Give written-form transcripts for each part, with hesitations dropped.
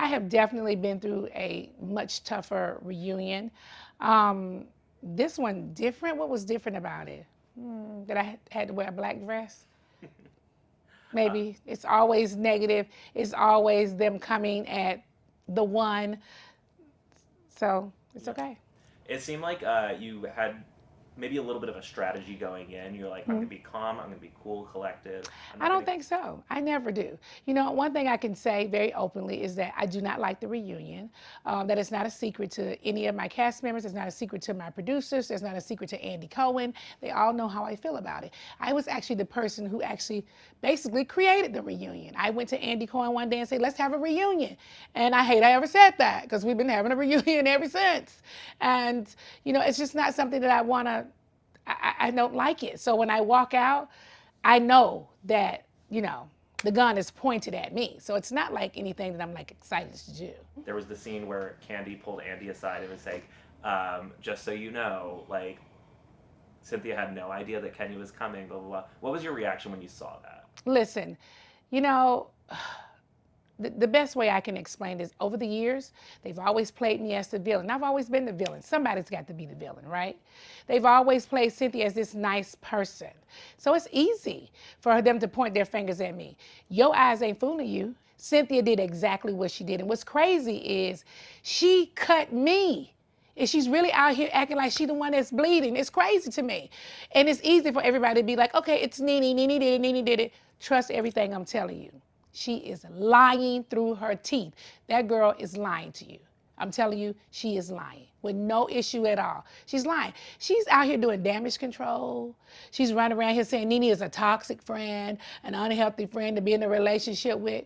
I have definitely been through a much tougher reunion. This one different. What was different about it? That I had to wear a black dress? Maybe. It's always negative. It's always them coming at the one. So it's okay. It seemed like you had maybe a little bit of a strategy going in. You're like, I'm going to be calm, I'm going to be cool, collective. I don't think so. I never do. You know, one thing I can say very openly is that I do not like the reunion. That is not a secret to any of my cast members. It's not a secret to my producers. It's not a secret to Andy Cohen. They all know how I feel about it. I was actually the person who actually basically created the reunion. I went to Andy Cohen one day and said, let's have a reunion. And I hate I ever said that because we've been having a reunion ever since. And, you know, it's just not something that I want to, I don't like it. So when I walk out, I know that, you know, the gun is pointed at me. So it's not like anything that I'm like excited to do. There was the scene where Candy pulled Andy aside and was like, just so you know, like, Cynthia had no idea that Kenya was coming, blah, blah, blah. What was your reaction when you saw that? Listen, you know, the best way I can explain this, over the years, they've always played me as the villain. I've always been the villain. Somebody's got to be the villain, right? They've always played Cynthia as this nice person. So it's easy for them to point their fingers at me. Your eyes ain't fooling you. Cynthia did exactly what she did. And what's crazy is she cut me. And she's really out here acting like she's the one that's bleeding. It's crazy to me. And it's easy for everybody to be like, okay, it's NeNe, NeNe did it, NeNe did it. Trust everything I'm telling you. She is lying through her teeth. That girl is lying to you. I'm telling you, she is lying with no issue at all. She's lying. She's out here doing damage control. She's running around here saying NeNe is a toxic friend, an unhealthy friend to be in a relationship with.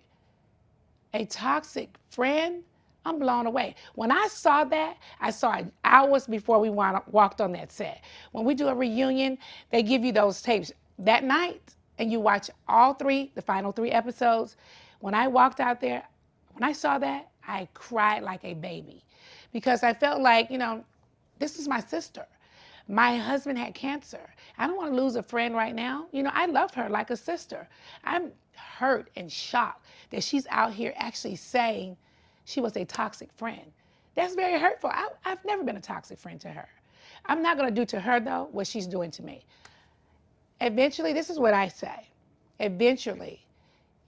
A toxic friend? I'm blown away. When I saw that, I saw it hours before we walked on that set. When we do a reunion, they give you those tapes that night, and you watch all three, the final 3 episodes. When I walked out there, when I saw that, I cried like a baby because I felt like, you know, this is my sister. My husband had cancer. I don't want to lose a friend right now. You know, I love her like a sister. I'm hurt and shocked that she's out here actually saying she was a toxic friend. That's very hurtful. I've never been a toxic friend to her. I'm not going to do to her, though, what she's doing to me. Eventually, this is what I say. Eventually,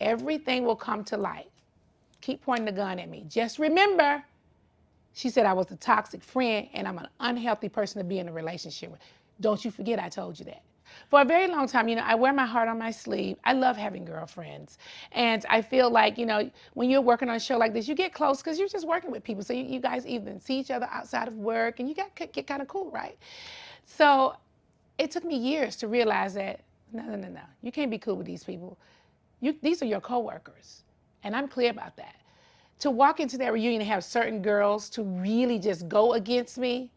everything will come to light. Keep pointing the gun at me. Just remember, she said I was a toxic friend and I'm an unhealthy person to be in a relationship with. Don't you forget I told you that. For a very long time, you know, I wear my heart on my sleeve. I love having girlfriends. And I feel like, you know, when you're working on a show like this, you get close because you're just working with people. So you guys even see each other outside of work and you get kind of cool, right? So it took me years to realize that, no. You can't be cool with these people. These are your coworkers. And I'm clear about that. To walk into that reunion and have certain girls to really just go against me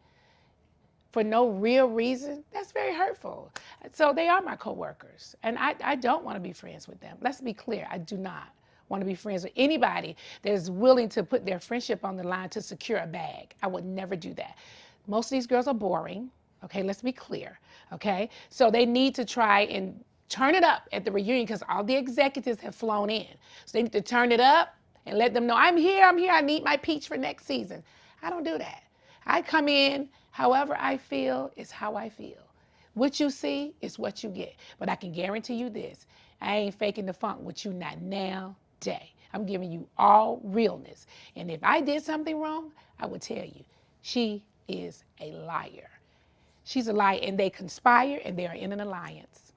for no real reason, that's very hurtful. So they are my coworkers. And I don't want to be friends with them. Let's be clear, I do not want to be friends with anybody that is willing to put their friendship on the line to secure a bag. I would never do that. Most of these girls are boring. Okay, let's be clear, okay? So they need to try and turn it up at the reunion because all the executives have flown in. So they need to turn it up and let them know, I'm here, I need my peach for next season. I don't do that. I come in, however I feel is how I feel. What you see is what you get. But I can guarantee you this, I ain't faking the funk with you not now, day. I'm giving you all realness. And if I did something wrong, I would tell you, she is a liar. She's a liar, and they conspire, and they are in an alliance.